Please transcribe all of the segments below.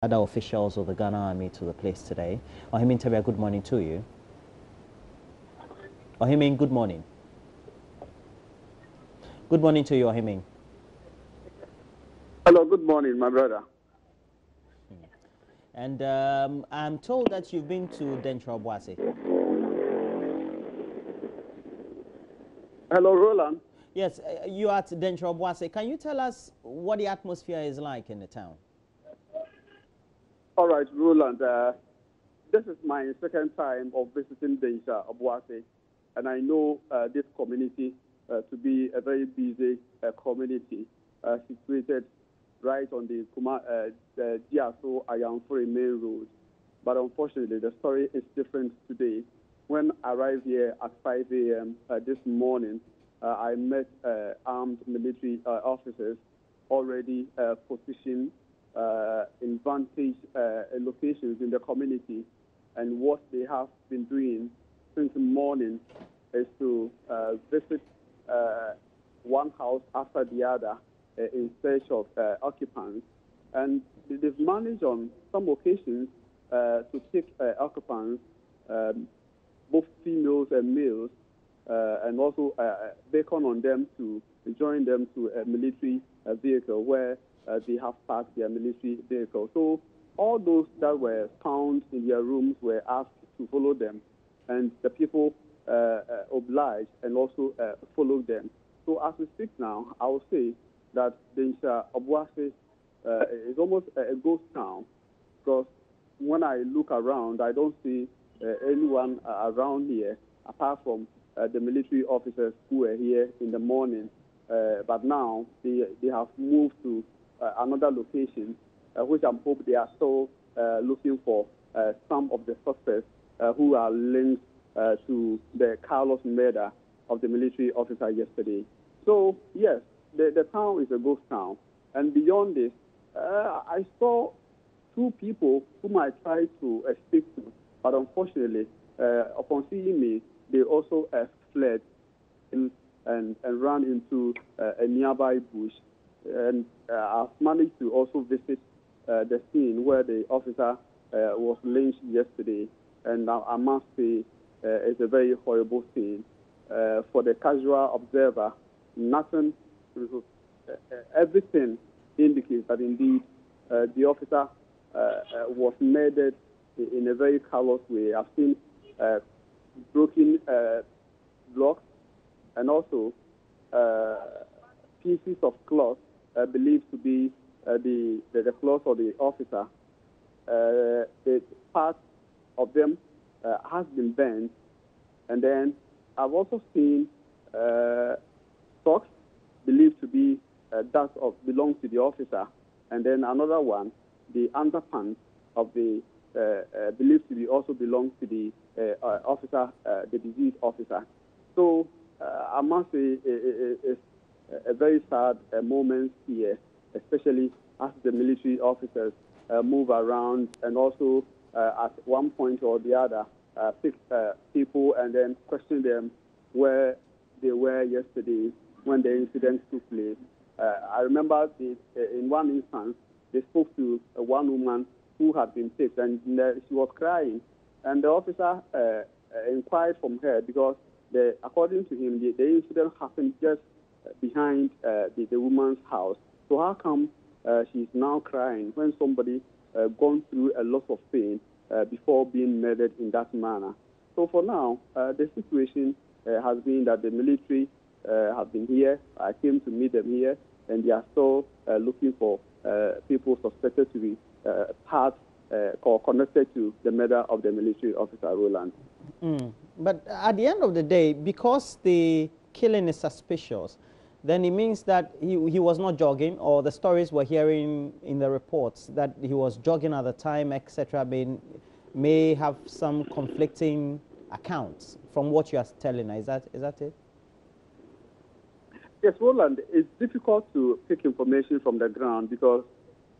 other officials of the Ghana Army to the place today. Ohimin Tebia, good morning to you. Ohimin, good morning. Good morning to you, Ohimin. Hello, good morning, my brother. And I'm told that you've been to Denkyira-Obuasi. Hello, Roland. Yes, you are at Denkyira-Obuasi. Can you tell us what the atmosphere is like in the town? All right, Roland. This is my second time of visiting Denkyira-Obuasi, and I know this community to be a very busy community situated right on the Giaso Ayamfuri main road. But unfortunately, the story is different today. When I arrived here at 5 a.m. This morning, I met armed military officers already positioned in vantage locations in the community. And what they have been doing since the morning is to visit one house after the other in search of occupants. And they've managed on some occasions to take occupants, both females and males, and also beckon on them to join them to a military vehicle where they have parked their military vehicle. So all those that were found in their rooms were asked to follow them, and the people obliged and also followed them. So as we speak now, I will say that Denkyira-Obuasi is almost a ghost town, because when I look around, I don't see anyone around here apart from the military officers who were here in the morning. But now they have moved to another location, which I'm hoping they are still looking for some of the suspects who are linked to the Carlos murder of the military officer yesterday. So, yes, the town is a ghost town. And beyond this, I saw two people whom I tried to speak to, but unfortunately, upon seeing me, they also fled and ran into a nearby bush. And I've managed to also visit the scene where the officer was lynched yesterday. And I must say, it's a very horrible scene. For the casual observer, nothing, everything indicates that indeed the officer was murdered in a very callous way. I've seen broken blocks and also pieces of cloth believed to be the cloth of the officer. The part of them has been bent, and then I've also seen socks believed to be that belongs to the officer, and then another one, the underpants of the believed to be also belongs to the officer, the deceased officer. So I must say it's a very sad moment here, especially as the military officers move around and also at one point or the other pick people and then question them where they were yesterday when the incident took place. I remember in one instance, they spoke to one woman who had been picked, and she was crying. And the officer inquired from her because, according to him, the incident happened just behind the woman's house. So how come she's now crying when somebody gone through a lot of pain before being murdered in that manner? So for now, the situation has been that the military have been here. I came to meet them here, and they are still looking for people suspected to be part or connected to the murder of the military officer, Roland. But at the end of the day, because the killing is suspicious, then it means that he was not jogging, or the stories we're hearing in the reports that he was jogging at the time, etc., may have some conflicting accounts from what you are telling us. Is that it? Yes, Roland, it's difficult to pick information from the ground because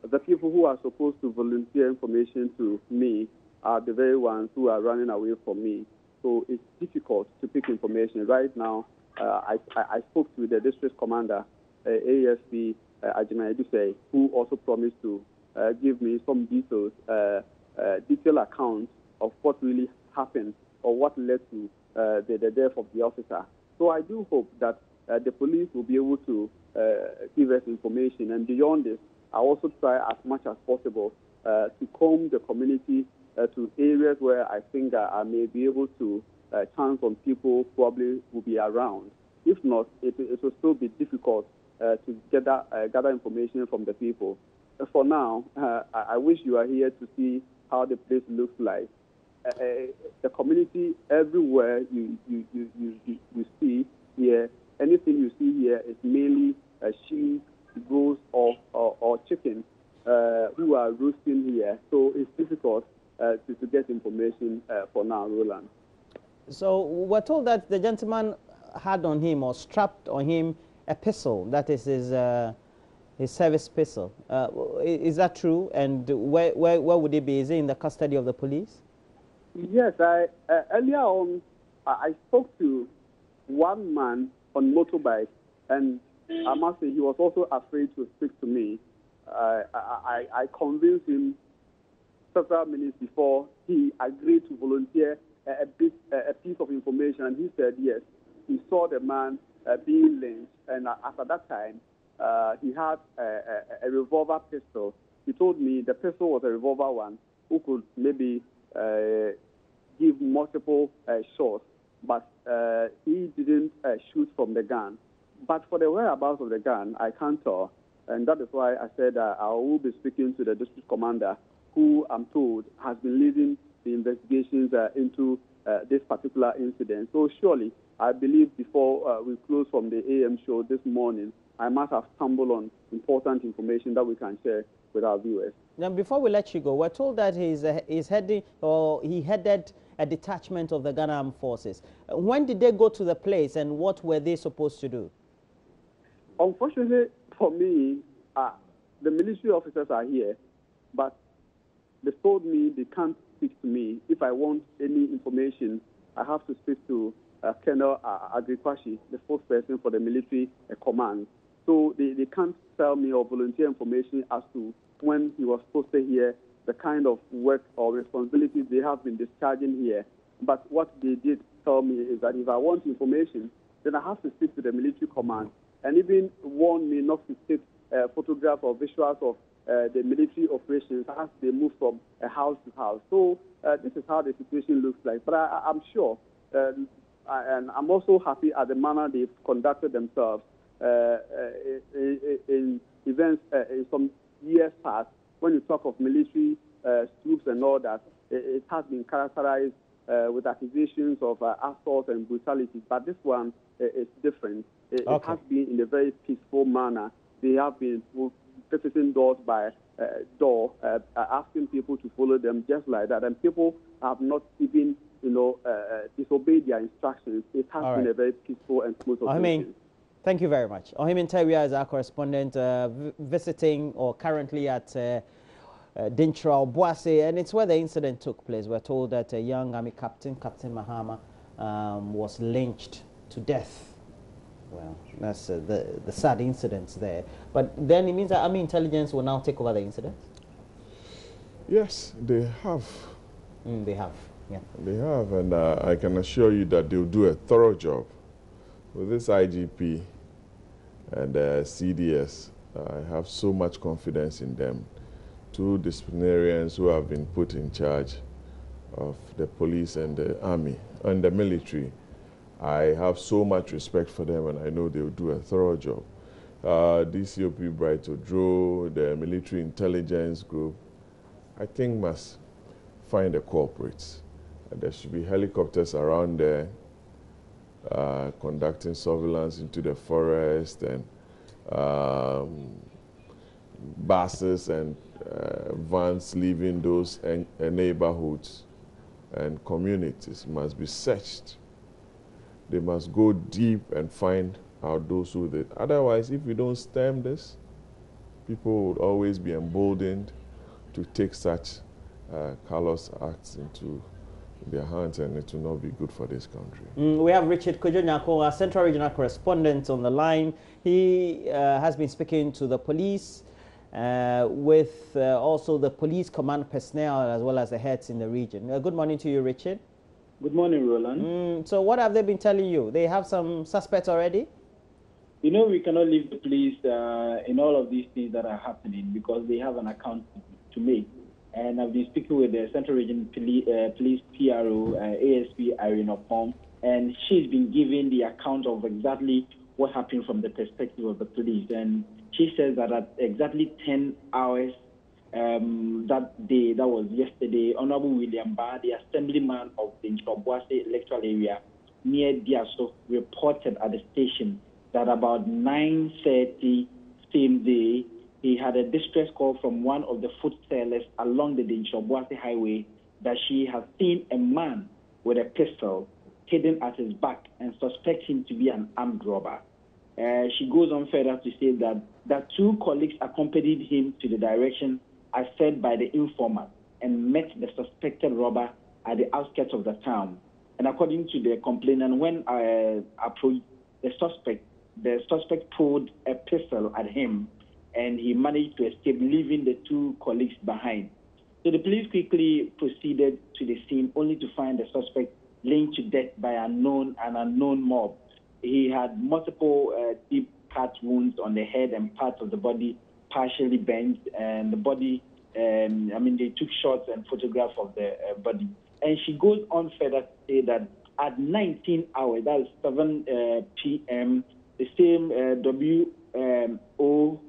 the people who are supposed to volunteer information to me are the very ones who are running away from me. So it's difficult to pick information. Right now, I spoke to the district commander, ASP Ajima Eduse, who also promised to give me some details, detailed accounts of what really happened or what led to the death of the officer. So I do hope that the police will be able to give us information. And beyond this, I also try as much as possible to comb the community to areas where I think I may be able to chance on people probably will be around. If not, it will still be difficult to gather information from the people. For now, I wish you are here to see how the place looks like. The community everywhere you see here, anything you see here is mainly sheep, goats, or chickens who are roosting here. So it's difficult to get information for now, Roland. So we're told that the gentleman had on him or strapped on him a pistol, that is his service pistol. Is that true? And where would it be? Is it in the custody of the police? Yes, earlier on, I spoke to one man on motorbike, and I must say he was also afraid to speak to me. I convinced him several minutes before he agreed to volunteer a piece of information, and he said yes. He saw the man being lynched, and after that time, he had a revolver pistol. He told me the pistol was a revolver one who could maybe give multiple shots, but he didn't shoot from the gun. But for the whereabouts of the gun, I can't tell, and that is why I said I will be speaking to the district commander, who I'm told has been leading the investigations into this particular incident. So surely, I believe before we close from the AM show this morning, I must have stumbled on important information that we can share with our viewers. Now, before we let you go, we're told that he headed a detachment of the Ghana Armed Forces. When did they go to the place, and what were they supposed to do? Unfortunately for me, the military officers are here, but they told me they can't speak to me. If I want any information, I have to speak to Colonel Agrikwashi, the spokesperson for the military command. So they can't tell me or volunteer information as to when he was posted here, the kind of work or responsibilities they have been discharging here. But what they did tell me is that if I want information, then I have to speak to the military command, and even warn me not to take photographs or visuals of the military operations as they move from house to house. So this is how the situation looks like. But I'm sure, and I'm also happy at the manner they've conducted themselves in events in some years past. When you talk of military troops and all that, it has been characterized with accusations of assault and brutality. But this one is different. It has been in a very peaceful manner. They have been visiting doors by door, asking people to follow them just like that. And people have not even, disobeyed their instructions. It has been a very peaceful and smooth operation. Thank you very much. Denkyira is our correspondent visiting or currently at Denkyira-Obuasi, and it's where the incident took place. We're told that a young army captain, Captain Mahama, was lynched to death. Well, that's the sad incidents there. But then it means that army intelligence will now take over the incident? Yes, they have. They have, yeah. They have, and I can assure you that they'll do a thorough job. With this IGP and CDS, I have so much confidence in them. Two disciplinarians who have been put in charge of the police and the army and the military. I have so much respect for them, and I know they'll do a thorough job. DCOP Bright Odro, the military intelligence group, I think must find the culprits. There should be helicopters around there conducting surveillance into the forest, and buses and vans leaving those neighborhoods and communities must be searched. They must go deep and find out those who did. Otherwise, if we don't stem this, people would always be emboldened to take such callous acts into their hands, and it will not be good for this country. We have Richard Kojonyako, our Central Regional Correspondent, on the line. He has been speaking to the police with also the police command personnel as well as the heads in the region. Good morning to you, Richard. Good morning, Roland. So what have they been telling you? They have some suspects already? You know, we cannot leave the police in all of these things that are happening because they have an account to make. And I've been speaking with the Central Region Police PRO, ASP Irene Opom, and she's been giving the account of exactly what happened from the perspective of the police. And she says that at exactly 10 hours that day, that was yesterday, Honorable William Barr, the assemblyman of the Lynched electoral area near Diaso, reported at the station that about 9:30 same day, he had a distress call from one of the food sellers along the Denkyira-Obuasi highway that she has seen a man with a pistol hidden at his back and suspect him to be an armed robber. She goes on further to say that two colleagues accompanied him to the direction as said by the informant and met the suspected robber at the outskirts of the town. And according to the complainant, when approached the suspect pulled a pistol at him and he managed to escape, leaving the two colleagues behind. So the police quickly proceeded to the scene only to find the suspect lynched to death by an unknown mob. He had multiple deep cut wounds on the head and parts of the body partially bent, and the body, they took shots and photographs of the body. And she goes on further to say that at 19 hours, that is 7 p.m., the same W.O.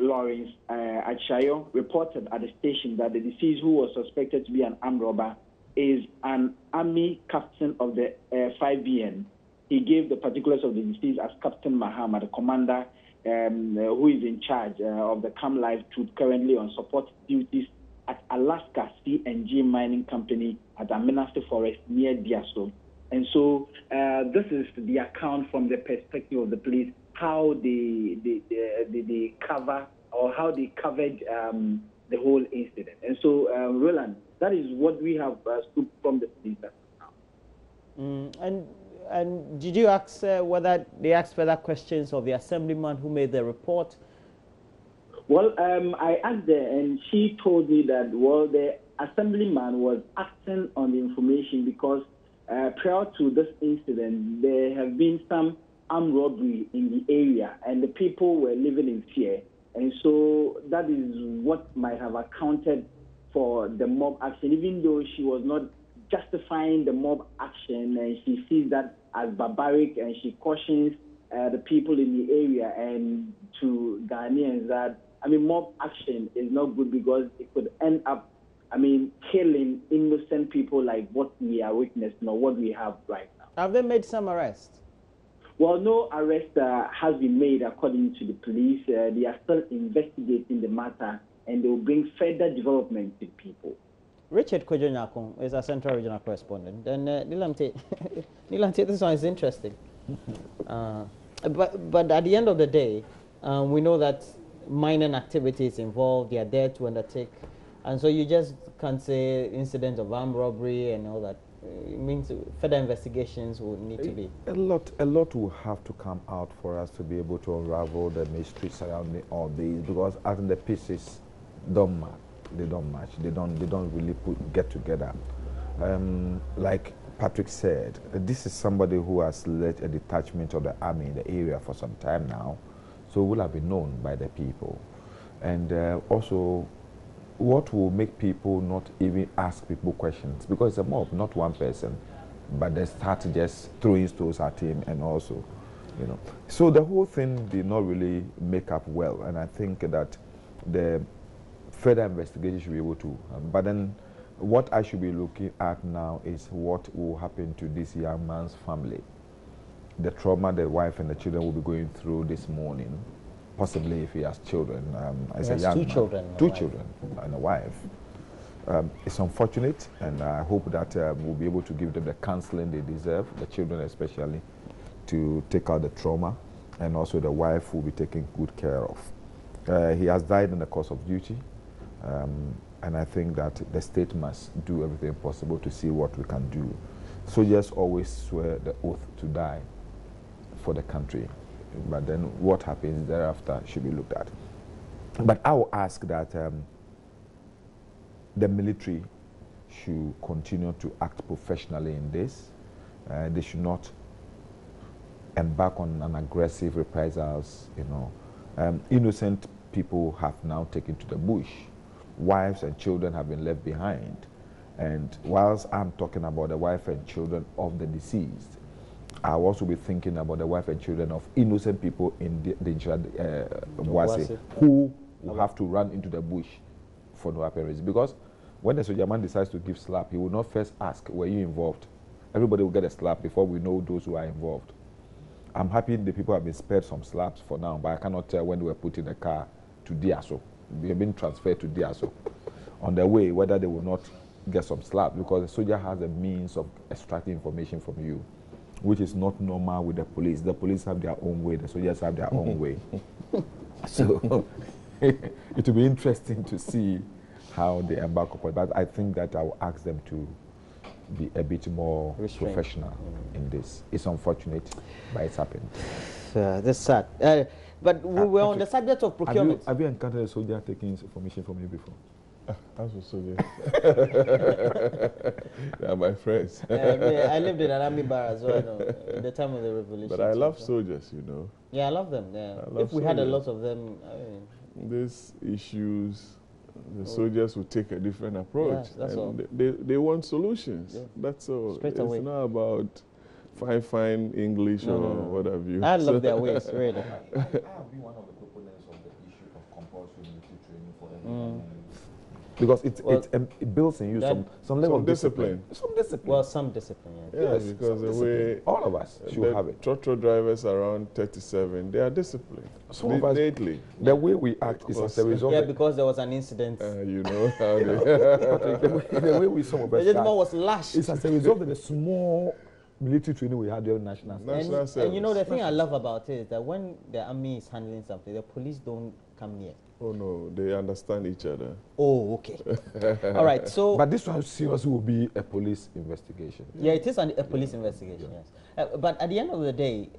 Lawrence Achayo reported at the station that the deceased, who was suspected to be an armed robber, is an army captain of the 5BN. He gave the particulars of the deceased as Captain Mahama, the commander who is in charge of the Cam Life Troop, currently on support duties at Alaska C&G Mining Company at Amenase Forest near Diaso. And so this is the account from the perspective of the police, how they cover or how they covered the whole incident. And so, Roland, that is what we have scooped from the police now. And did you ask whether they asked further questions of the assemblyman who made the report? Well, I asked her, and she told me that, well, the assemblyman was acting on the information because prior to this incident, there have been some armed robbery in the area, and the people were living in fear. And so that is what might have accounted for the mob action, even though she was not justifying the mob action, and she sees that as barbaric, and she cautions the people in the area and to Ghanaians that, mob action is not good because it could end up, killing innocent people like what we are witnessing or what we have right now. Have they made some arrests? Well, no arrest has been made according to the police. They are still investigating the matter, and they will bring further development to people. Richard Kojonyakon is a Central Regional Correspondent. And Nilamte, this one is interesting. But at the end of the day, we know that mining activities involved, they are there to undertake. And so you just can't say incidents of armed robbery and all that. It means further investigations will need to be. A lot will have to come out for us to be able to unravel the mystery surrounding all these, because I think the pieces don't match. They don't match. They don't really get together. Like Patrick said, this is somebody who has led a detachment of the army in the area for some time now, so will have been known by the people. And also, what will make people not even ask people questions? Because it's a mob, not one person, but they start just throwing stones at him, and also, So the whole thing did not really make up well, and I think that the further investigation should be able to. But then what I should be looking at now is what will happen to this young man's family. The trauma the wife and the children will be going through this morning, possibly if he has children. As a young man, two children and a wife. It's unfortunate, and I hope that we'll be able to give them the counseling they deserve, the children especially, to take out the trauma, and also the wife will be taken good care of. He has died in the course of duty. And I think that the state must do everything possible to see what we can do. Soldiers always swear the oath to die for the country, but then what happens thereafter should be looked at. But I will ask that the military should continue to act professionally in this. They should not embark on an aggressive reprisals. Innocent people have now taken to the bush. Wives and children have been left behind. And whilst I'm talking about the wife and children of the deceased, I'll also be thinking about the wife and children of innocent people in the Denkyira-Obuasi who will have to run into the bush for no apparent reason. Because when the soldier man decides to give slap, he will not first ask, were you involved? Everybody will get a slap before we know those who are involved. I'm happy the people have been spared some slaps for now, but I cannot tell when they were put in the car to Diaso. They have been transferred to Diaso. On their way, whether they will not get some slap, because the soldier has a means of extracting information from you, which is not normal with the police. The police have their own way, the soldiers have their own way. So it will be interesting to see how they embark upon it. But I think that I will ask them to be a bit more professional in this. It's unfortunate, but it's happened. That's sad. But we were on the subject of procurement. Have you encountered a soldier taking information from you before? As for soldiers. They are my friends. I lived in an army bar as well, at the time of the revolution. But I love soldiers, Yeah, I love them. Yeah. Love if we had a lot of them. These issues, the soldiers will take a different approach. Yes, that's all. They want solutions. Yeah. That's all. Straight away. It's not about fine English or what have you. I love their ways, really. I have been one of the proponents of the issue of compulsory military training for everyone. Because it builds in you some level of discipline. Some discipline. Well, some discipline, yes. Because the way all of us should have it. Trotro drivers around 37, they are disciplined. Some of us, lately. The way we act is as a result. Yeah, because there was an incident. You know how the way we some of us the gentleman was lashed. It's as a result of the small military training we had during national service. And the thing I love about it is that when the army is handling something, the police don't come near. Oh no, they understand each other. Oh, okay. All right, so... But this one seriously will be a police investigation. Yeah, it is a police investigation, yes. But at the end of the day,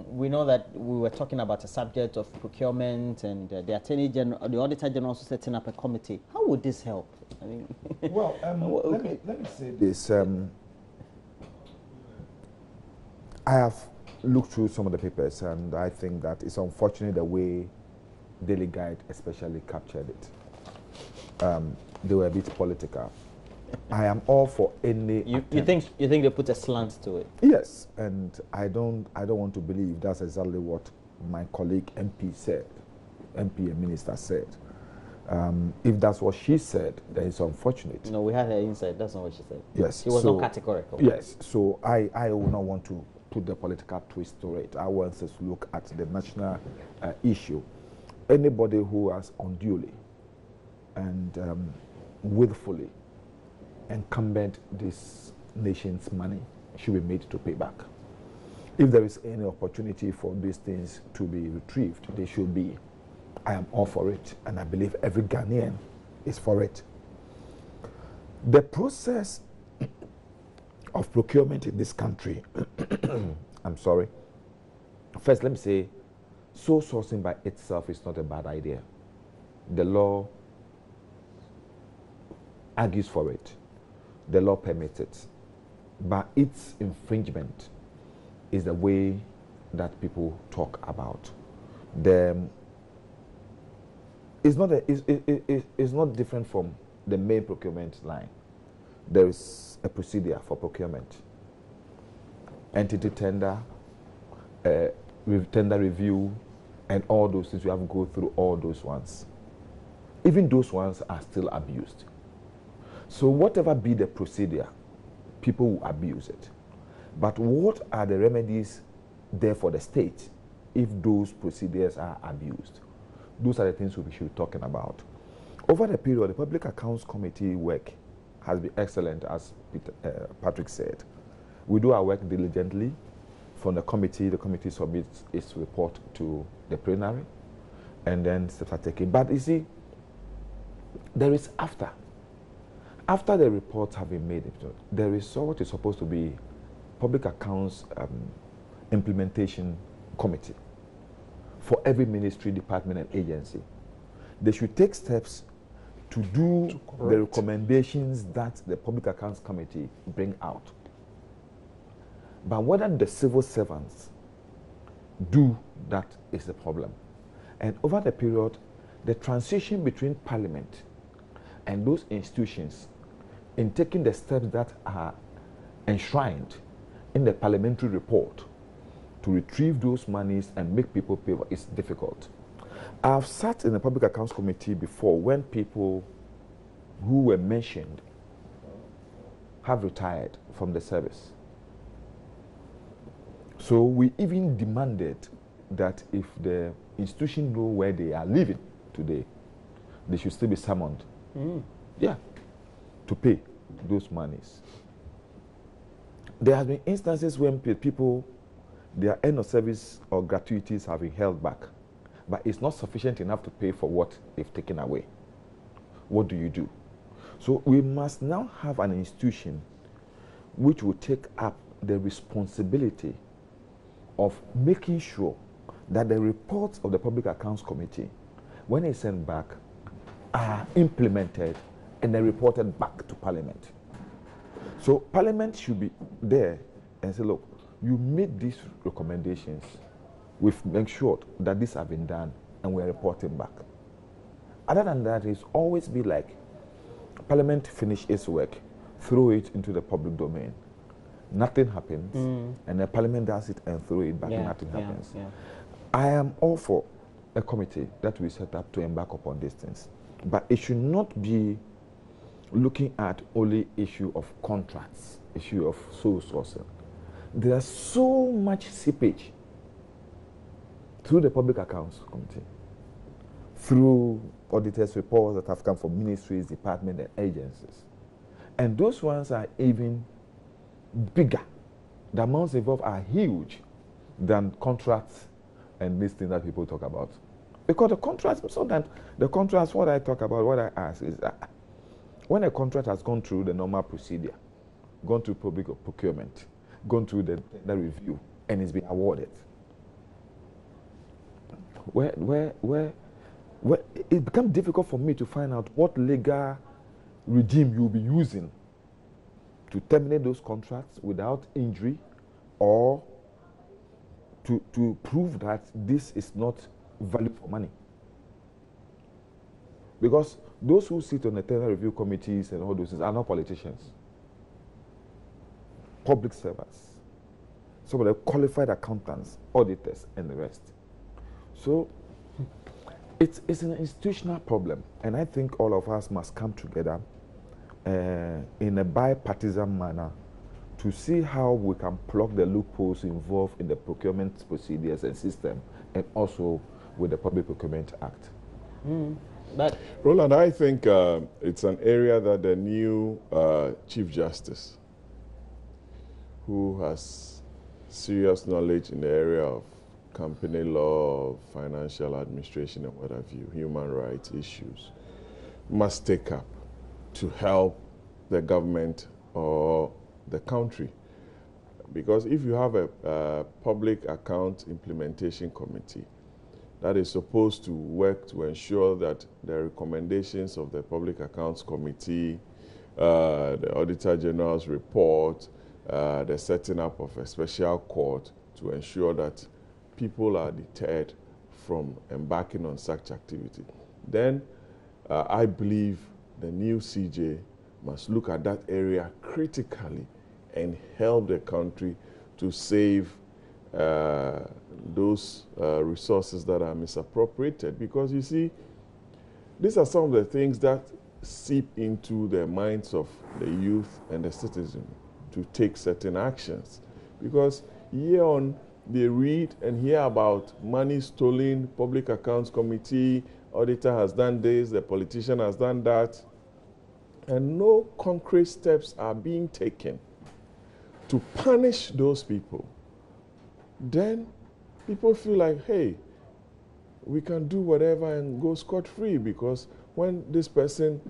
we know that we were talking about a subject of procurement, and the Attorney General, the Auditor General also setting up a committee. How would this help? I mean, well, let me say this. I have looked through some of the papers, and I think that it's unfortunate the way Daily Guide especially captured it. They were a bit political. I am all for any. You think they put a slant to it? Yes, and I don't want to believe that's exactly what my colleague MP said. MP and minister said. If that's what she said, then it's unfortunate. No, we had her inside. That's not what she said. Yes, she was not categorical. Yes, so I will not want to put the political twist to it. I want us to look at the national issue. Anybody who has unduly and willfully encumbered this nation's money should be made to pay back. If there is any opportunity for these things to be retrieved, they should be. I am all for it, and I believe every Ghanaian is for it. The process of procurement in this country, I'm sorry. First, let me say, sole sourcing by itself is not a bad idea. The law argues for it. The law permits it. But its infringement is the way that people talk about. It's not different from the main procurement line. There is a procedure for procurement. Entity tender, tender review, and all those things. You have to go through all those ones. Even those ones are still abused. So whatever be the procedure, people will abuse it. But what are the remedies there for the state if those procedures are abused? Those are the things we should be talking about. Over the period, the Public Accounts Committee work has been excellent, as Patrick said. We do our work diligently. From the committee submits its report to the plenary, and then steps are taken. But you see, there is after the reports have been made, there is what is supposed to be Public Accounts Implementation Committee for every ministry, department, and agency. they should take steps to do the recommendations that the Public Accounts Committee bring out. But whether the civil servants do that is the problem. And over the period, the transition between Parliament and those institutions in taking the steps that are enshrined in the parliamentary report to retrieve those monies and make people pay is difficult. I've sat in the Public Accounts Committee before when people who were mentioned have retired from the service. So we even demanded that if the institution know where they are living today, they should still be summoned. Yeah, to pay those monies. There have been instances when people, their end of service or gratuities have been held back, but it's not sufficient enough to pay for what they've taken away. What do you do? So we must now have an institution which will take up the responsibility of making sure that the reports of the Public Accounts Committee, when it's sent back, are implemented and then reported back to Parliament. So Parliament should be there and say, look, you made these recommendations. We've made sure that these have been done and we're reporting back. Other than that, it's always be like Parliament finish its work, throw it into the public domain. Nothing happens, and the Parliament does it and throw it back, and nothing happens. I am all for a committee that we set up to embark upon these things. But it should not be looking at only issue of contracts, issue of sole sourcing. There's so much seepage through the Public Accounts Committee, through auditors' reports that have come from ministries, departments, and agencies. And those ones are even bigger. The amounts involved are huge than contracts and these things that people talk about. Because the contracts, so that the contracts, what I talk about, what I ask is that when a contract has gone through the normal procedure, gone through public procurement, gone through the review, and it's been awarded, where it becomes difficult for me to find out what legal regime you'll be using to terminate those contracts without injury, or to prove that this is not value for money. Because those who sit on the tender review committees and all those things are not politicians. Public servants. Some of the qualified accountants, auditors, and the rest. So it's an institutional problem, and I think all of us must come together in a bipartisan manner to see how we can plug the loopholes involved in the procurement procedures and system, and also with the Public Procurement Act. But Roland, I think it's an area that the new Chief Justice, who has serious knowledge in the area of company law, financial administration, and what have you, human rights issues, must take up to help the government or the country. Because if you have a public account implementation committee that is supposed to work to ensure that the recommendations of the Public Accounts Committee, the Auditor General's report, the setting up of a special court to ensure that people are deterred from embarking on such activity, then I believe the new CJ must look at that area critically and help the country to save those resources that are misappropriated. Because you see, these are some of the things that seep into the minds of the youth and the citizen to take certain actions. Because year on, they read and hear about money stolen, Public Accounts Committee, auditor has done this, the politician has done that, and no concrete steps are being taken to punish those people. Then people feel like, hey, we can do whatever and go scot-free, because when this person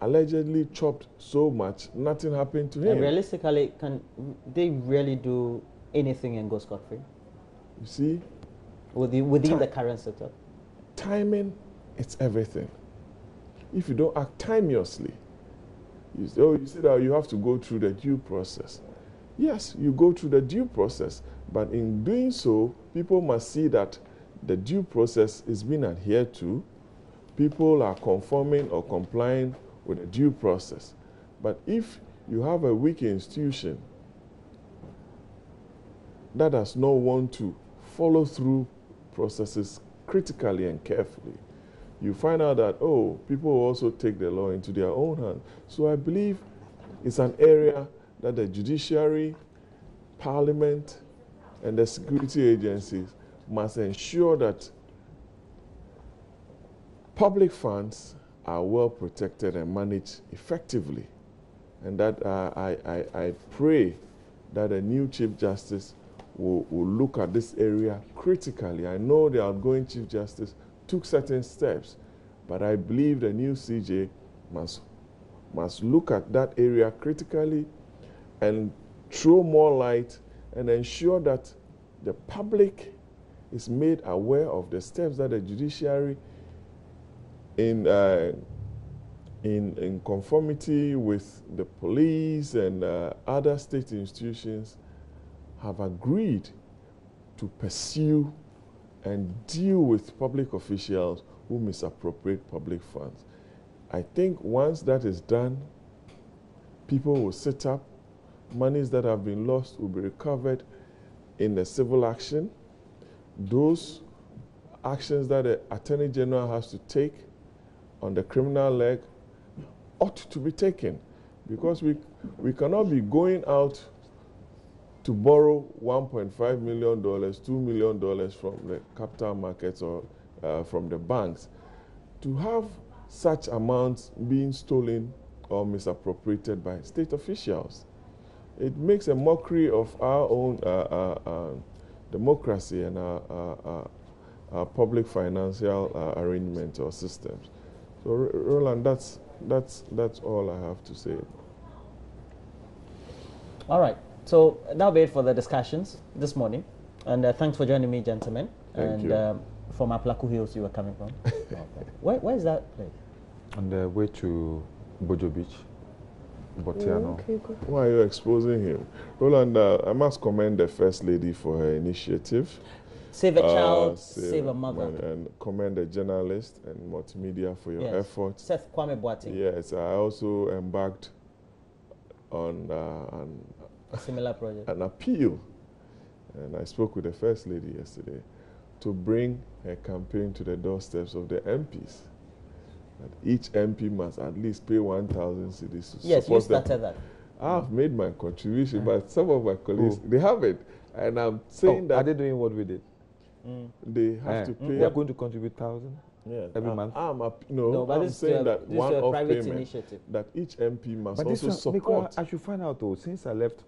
allegedly chopped so much, nothing happened to him. And realistically, can they really do anything and go scot-free? You see? Within the current setup? Timing it's everything. If you don't act timeously, you say that you have to go through the due process. Yes, you go through the due process, but in doing so, people must see that the due process is being adhered to. People are conforming or complying with the due process. But if you have a weak institution that does not want to follow through processes critically and carefully, you find out that, oh, people also take the law into their own hands. So I believe it's an area that the judiciary, parliament, and the security agencies must ensure that public funds are well protected and managed effectively. And that I pray that a new Chief Justice will look at this area critically. I know the outgoing Chief Justice took certain steps, but I believe the new CJ must look at that area critically and throw more light and ensure that the public is made aware of the steps that the judiciary, in conformity with the police and other state institutions, have agreed to pursue and deal with public officials who misappropriate public funds. I think once that is done, people will sit up, monies that have been lost will be recovered in the civil action. Those actions that the Attorney General has to take on the criminal leg ought to be taken, because we cannot be going out to borrow $1.5 million, $2 million from the capital markets or from the banks to have such amounts being stolen or misappropriated by state officials. It makes a mockery of our own democracy and our public financial arrangements or systems. So, Roland, that's all I have to say. All right. So that'll be it for the discussions this morning. And thanks for joining me, gentlemen. Thank you. From Aplaku Hills you were coming from. Okay. Where is that place? On the way to Bojo Beach, Botiano. Okay, good. Why are you exposing him? Roland, I must commend the First Lady for her initiative. Save a child, save a mother. And commend the journalist and multimedia for your efforts. Seth Kwame Boateng. Yes, I also embarked on a similar project. An appeal. And I spoke with the First Lady yesterday to bring her campaign to the doorsteps of the MPs. That each MP must at least pay 1,000 cedis to yes, support you started that. I've made my contribution, but some of my colleagues, they haven't. And I'm saying that... Are they doing what we did? They have to pay... They are going to contribute 1,000 every month? No, I'm saying that one-off payment initiative. that each MP must but also support. I should find out, though, since I left,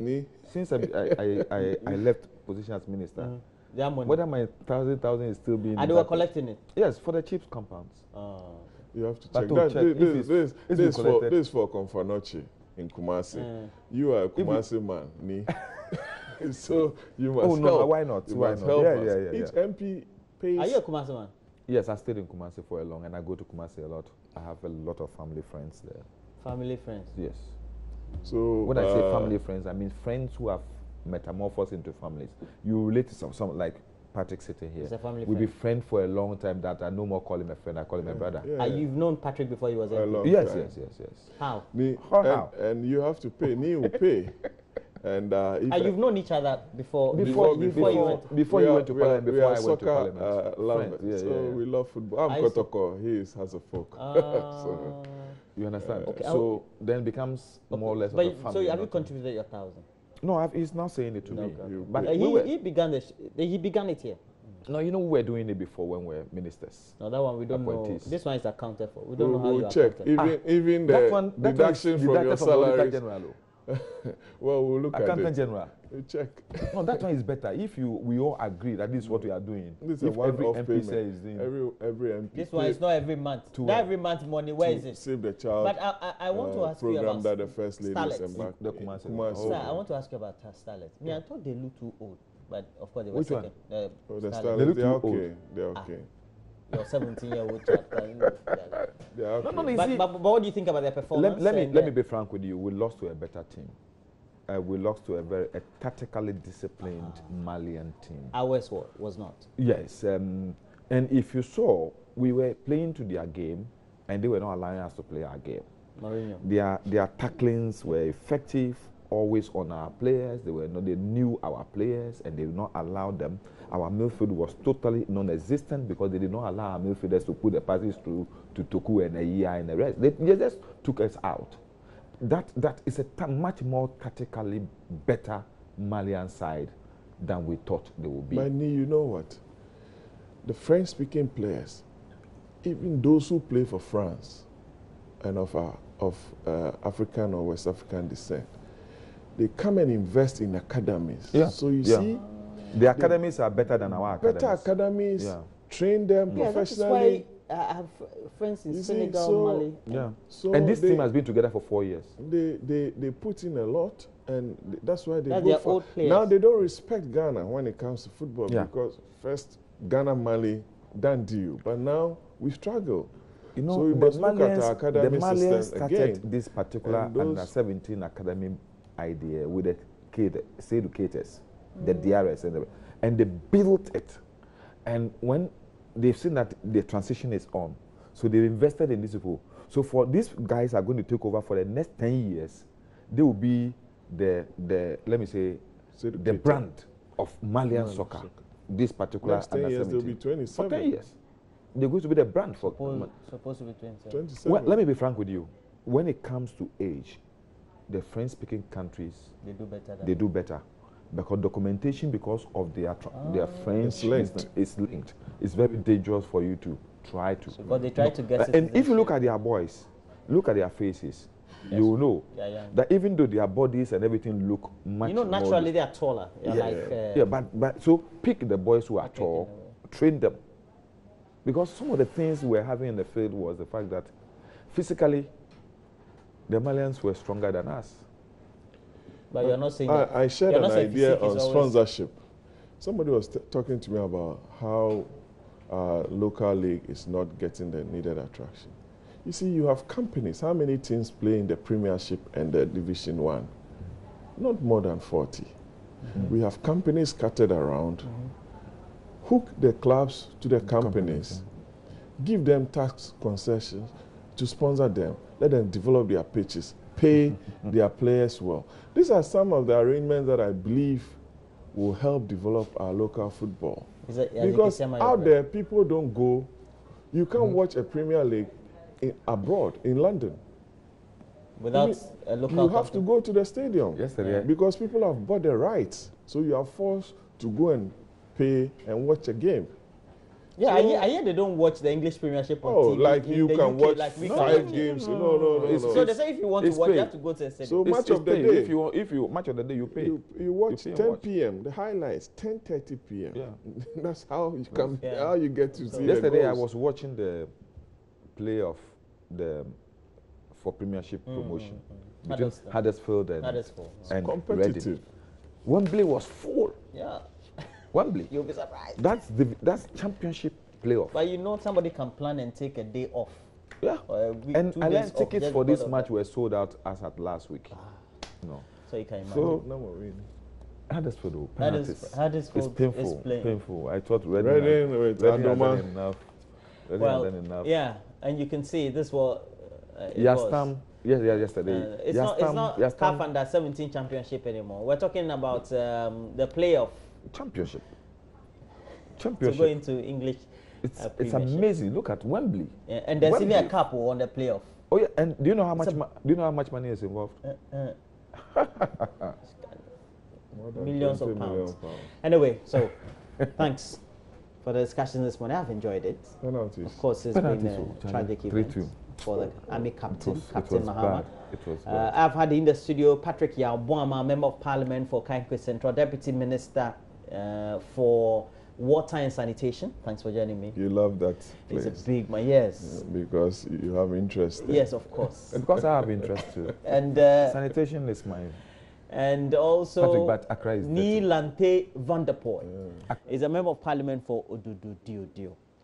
since I left position as minister, whether my 1,000 is still being... And they were collecting it? Yes, for the chief's compounds. You have to check. This is for Confanochi in Kumasi. You are a Kumasi man, so you must help. No, why not? You must help us. Yeah. Each MP pays... Are you a Kumasi man? Yes, I stayed in Kumasi for a long, and I go to Kumasi a lot. I have a lot of family friends there. Family friends? Yes. So when I say family friends, I mean friends who have metamorphosed into families. You relate to some like Patrick sitting here. He's a family We've friend. been friends for a long time that I no more call him a friend, I call him a brother. You've known Patrick before he was there? Yes. How? How? And you have to pay. Me will pay. And you've known each other before you went to Parliament, before I went to Parliament. So we love football. I'm Kotoko, he is has a folk. So, you understand? Okay, so then it becomes more or less of a family. So have you contributed your 1,000? No, he's not saying it to me. But he began it here. No, you know we were doing it before when we were ministers. No, that one we don't know. This one is accounted for. We don't know how you check. Even the deduction from your salary. Well, we'll look at it. Accountant General. You check. No, that one is better. If we all agree that this is what we are doing. This is every MP says every MP. This one is not every month. That every month money, where is it? Save the Child. But I want to ask you about that the First Lady embarked. The Kumasi. Sir, I want to ask you about starlets. I thought they look too old, but of course they were Which second. one? The starlets, they're okay. They're okay. your 17-year-old chapter. Yeah, okay. No, But what do you think about their performance? let me be frank with you. We lost to a better team. We lost to a tactically disciplined Malian team. Ours was not. Yes, and if you saw, we were playing to their game, and they were not allowing us to play our game. Mourinho. Their tacklings were effective, always on our players. They knew our players, and they did not allow them. Our midfield was totally non-existent because they did not allow our midfielders to put the passes through to Toku and Eya and the rest. They just took us out. That is a much more tactically better Malian side than we thought they would be. Mani, you know what? The French-speaking players, even those who play for France and of African or West African descent, they come and invest in academies. Yeah. So you see, the academies are better than our academies. Better academies, train them professionally. That is why I have friends in You Senegal, see, so- Mali. Yeah. So And this team has been together for 4 years. They put in a lot, and that's why they That's go their for. old players. Now they don't respect Ghana when it comes to football because first Ghana, Mali, done deal, but now we struggle. You know, So we the must look at our academy the Malians system started again. this particular And those- under-17 academy idea with the educators, the DRS, and they built it. And when they've seen that the transition is on, so they've invested in these people. So for these guys are going to take over for the next 10 years, they will be the let me say, the brand of Malian soccer. This particular Next 10 years, they'll be under-17. 27. For 10 years. They're going to be the brand for Supposed to be 27. 27. Well, let me be frank with you. When it comes to age, the French-speaking countries, They do better than they do better. Because documentation, because of their French, It's linked. is linked. It's very dangerous for you to try to. But they try to get And if you look at their boys, look at their faces, you will know that even though their bodies and everything look much more, naturally they are taller. They're but so pick the boys who are tall, train them. Because some of the things we were having in the field was the fact that physically, the Malians were stronger than us. But you're not saying that. I shared You're an not saying idea physique is on always- sponsorship. Somebody was talking to me about how our local league is not getting the needed attraction. You see, you have companies. How many teams play in the Premiership and the Division 1? Not more than 40. We have companies scattered around. Hook the clubs to the companies. Give them tax concessions to sponsor them. Let them develop their pitches. Pay their players well. These are some of the arrangements that I believe will help develop our local football. Because out there, people don't go. You can't watch a Premier League abroad, in London. Without a local You have to go to the stadium. Yesterday. Because people have bought the rights. So you are forced to go and pay and watch a game. Yeah, So- I hear they don't watch the English Premiership on Oh, TV. like in you the can UK, watch like we can 5 watch. games. No. So they say if you want to it's watch, you paid. have to go to a stadium. So much It's of the paid. day, If you much of the day you pay. you watch pay and 10 watch. p.m. The highlights 10:30 p.m. Yeah. That's how you come. Yeah. How you get to see. Yesterday the I goals. was watching the play of the for Premiership promotion between Huddersfield and Huddersfield. and competitive. Reading. Wembley was full. Yeah, Wembley. you'll be surprised. That's Championship playoff. But you know, somebody can plan and take a day off. Yeah. Or a week, And 2 I days learned off tickets just for this because of match that. were sold out as at last week. No. So you can imagine. So No more really. Huddersfield, oh, Huddersfield penalties. Huddersfield It's painful. is playing. Painful. I thought Reading Reading with had done Adoma. enough. Reading Well, had done enough. yeah, and you can see this was. Yastam. Yesterday. It's not CAF Under 17 Championship anymore. We're talking about the playoff Championship. to go into English. It's Premiership. amazing. Look at Wembley. Yeah, and there's even a Wembley. cup on the playoff. Oh yeah, and do you know how much? Do you know how much money is involved? More than Millions of 20 million pounds. Anyway, so thanks for the discussion this morning. I've enjoyed it. Penalties. Of course, it's Penalties, been oh, a Charlie. tragic event 3-2. for the Army captain, It Captain was Mahama. bad. It was bad. I've had in the studio Patrick Yabuama, Member of Parliament for Kaikwe Central, Deputy Minister for Water and Sanitation. Thanks for joining me. You love that place. It's a big man, yes. Because you have interest there. Yes, of course. And because I have interest too. And Sanitation is my. and also Patrick, but Accra is dirty. Nilante Vanderpoel is a Member of Parliament for Odudu Dio Dio.